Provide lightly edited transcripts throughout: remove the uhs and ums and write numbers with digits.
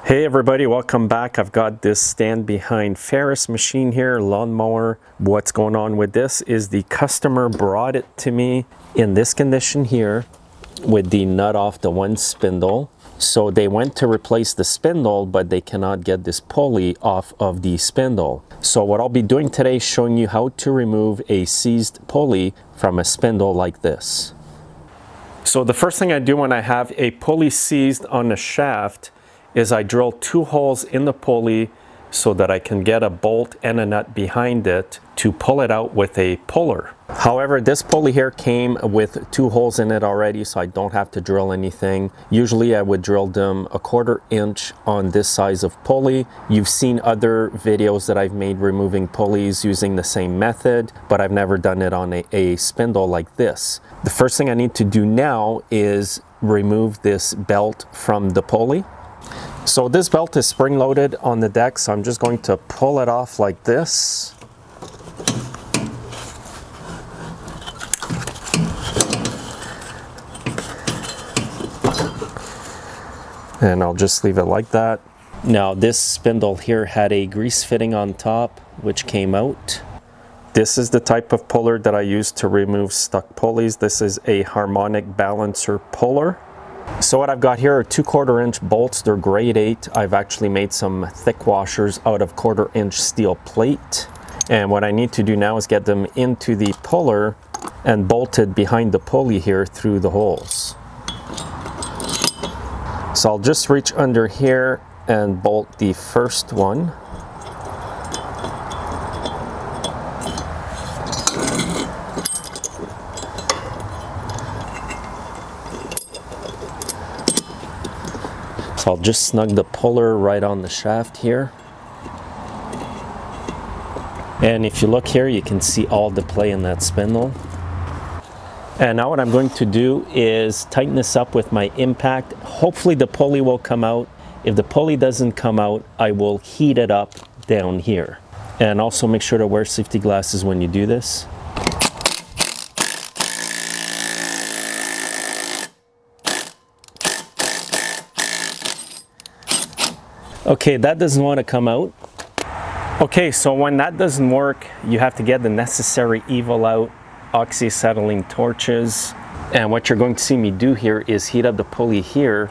Hey everybody, welcome back. I've got this stand behind Ferris machine here, lawnmower. What's going on with this is the customer brought it to me in this condition here with the nut off the one spindle. So they went to replace the spindle, but they cannot get this pulley off of the spindle. So what I'll be doing today is showing you how to remove a seized pulley from a spindle like this. So the first thing I do when I have a pulley seized on the shaft is I drill 2 holes in the pulley so that I can get a bolt and a nut behind it to pull it out with a puller. However, this pulley here came with 2 holes in it already, so I don't have to drill anything. Usually I would drill them 1/4 inch on this size of pulley. You've seen other videos that I've made removing pulleys using the same method, but I've never done it on a spindle like this. The first thing I need to do now is remove this belt from the pulley. So this belt is spring-loaded on the deck, so I'm just going to pull it off like this. And I'll just leave it like that. Now this spindle here had a grease fitting on top, which came out. This is the type of puller that I use to remove stuck pulleys. This is a harmonic balancer puller. So what I've got here are 2/4 inch bolts. They're grade 8. I've actually made some thick washers out of 1/4 inch steel plate. And what I need to do now is get them into the puller and bolted behind the pulley here through the holes. So I'll just reach under here and bolt the first one. So I'll just snug the puller right on the shaft here. And if you look here, you can see all the play in that spindle. And now what I'm going to do is tighten this up with my impact. Hopefully the pulley will come out. If the pulley doesn't come out, I will heat it up down here. And also make sure to wear safety glasses when you do this. Okay, that doesn't want to come out. Okay, so when that doesn't work, you have to get the necessary evil out, oxyacetylene torches. And what you're going to see me do here is heat up the pulley here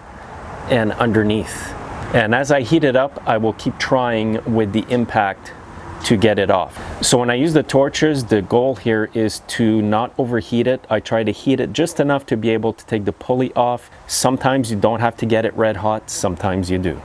and underneath. And as I heat it up, I will keep trying with the impact to get it off. So when I use the torches, the goal here is to not overheat it. I try to heat it just enough to be able to take the pulley off. Sometimes you don't have to get it red hot, sometimes you do.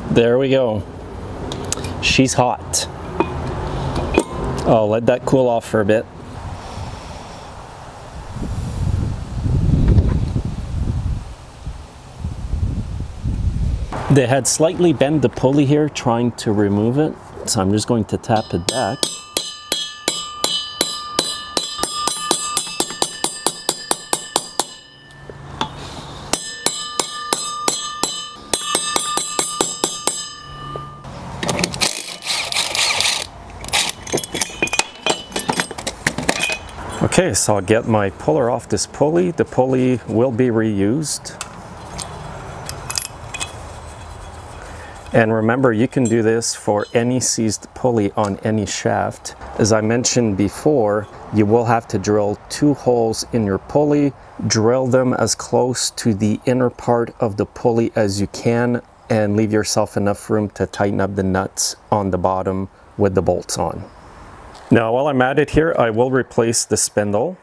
There we go. She's hot. I'll let that cool off for a bit. They had slightly bent the pulley here trying to remove it, so I'm just going to tap it back. Okay, so I'll get my puller off this pulley. The pulley will be reused. And remember, you can do this for any seized pulley on any shaft. As I mentioned before, you will have to drill 2 holes in your pulley. Drill them as close to the inner part of the pulley as you can, and leave yourself enough room to tighten up the nuts on the bottom with the bolts on. Now, while I'm at it here, I will replace the spindle.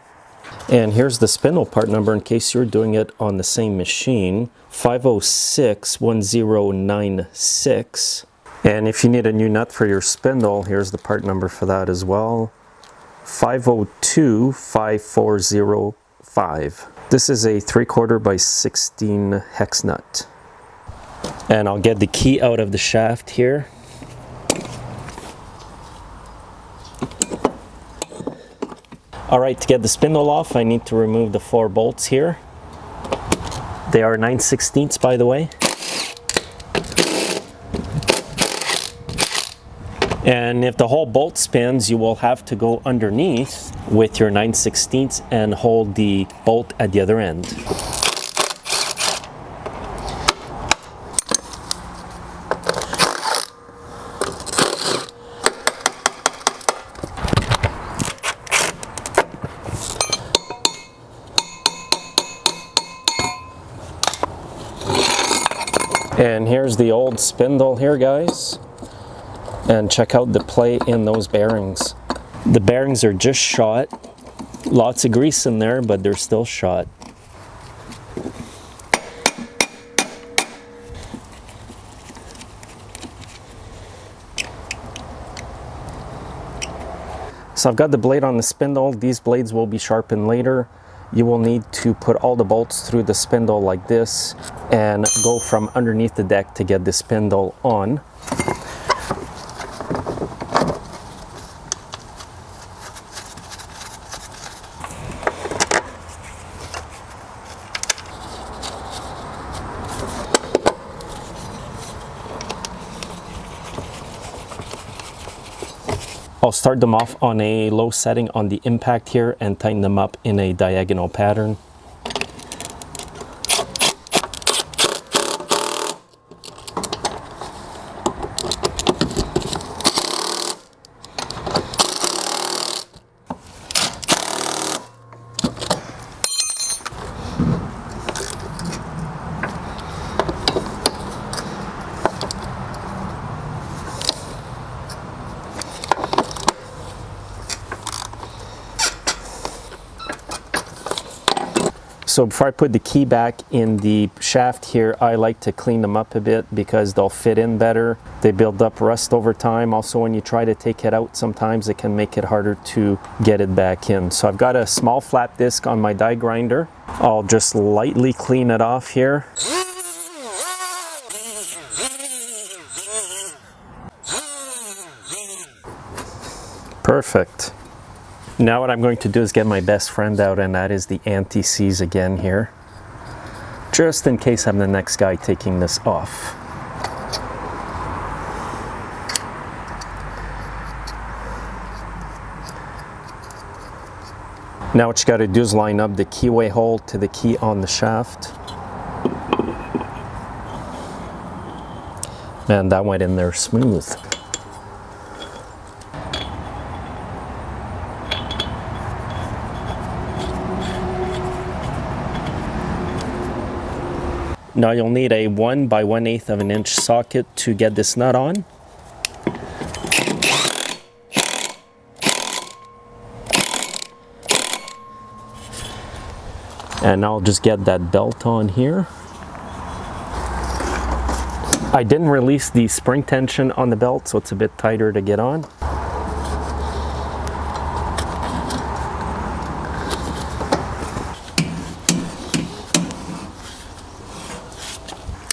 And here's the spindle part number in case you're doing it on the same machine, 5061096. And if you need a new nut for your spindle, here's the part number for that as well, 5025405. This is a 3/4 by 16 hex nut. And I'll get the key out of the shaft here. Alright, to get the spindle off, I need to remove the 4 bolts here. They are 9/16 by the way. And if the whole bolt spins, you will have to go underneath with your 9/16 and hold the bolt at the other end. And here's the old spindle here, guys. And check out the play in those bearings. The bearings are just shot. Lots of grease in there, but they're still shot. So I've got the blade on the spindle. These blades will be sharpened later. You will need to put all the bolts through the spindle like this and go from underneath the deck to get the spindle on. I'll start them off on a low setting on the impact here and tighten them up in a diagonal pattern. So before I put the key back in the shaft here, I like to clean them up a bit because they'll fit in better. They build up rust over time. Also, when you try to take it out, sometimes it can make it harder to get it back in. So I've got a small flat disc on my die grinder. I'll just lightly clean it off here. Perfect. Now what I'm going to do is get my best friend out, and that is the anti-seize again here, just in case I'm the next guy taking this off. Now what you got to do is line up the keyway hole to the key on the shaft. Man, that went in there smooth. Now you'll need a 1 by 1/8 of an inch socket to get this nut on. And I'll just get that belt on here. I didn't release the spring tension on the belt, so it's a bit tighter to get on.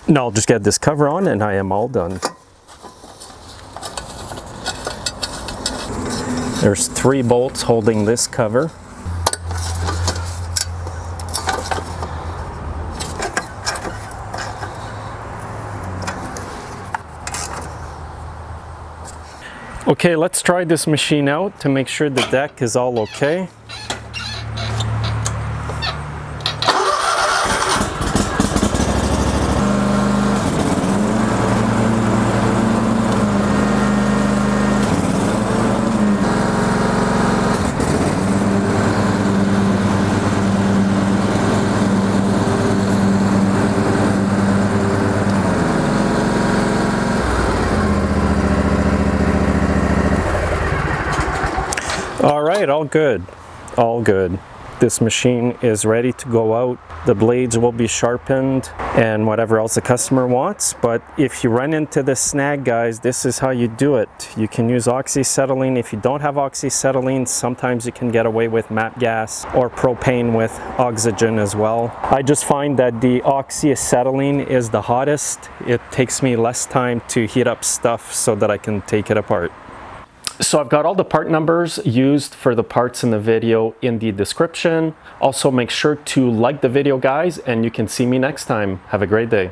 Now I'll just get this cover on and I am all done. There's 3 bolts holding this cover. Okay, let's try this machine out to make sure the deck is all okay. All right, all good, all good. This machine is ready to go out. The blades will be sharpened and whatever else the customer wants. But if you run into this snag, guys, this is how you do it. You can use oxyacetylene. If you don't have oxyacetylene, sometimes you can get away with MAP gas or propane with oxygen as well. I just find that the oxyacetylene is the hottest. It takes me less time to heat up stuff so that I can take it apart. So I've got all the part numbers used for the parts in the video in the description. Also make sure to like the video, guys, and you can see me next time. Have a great day.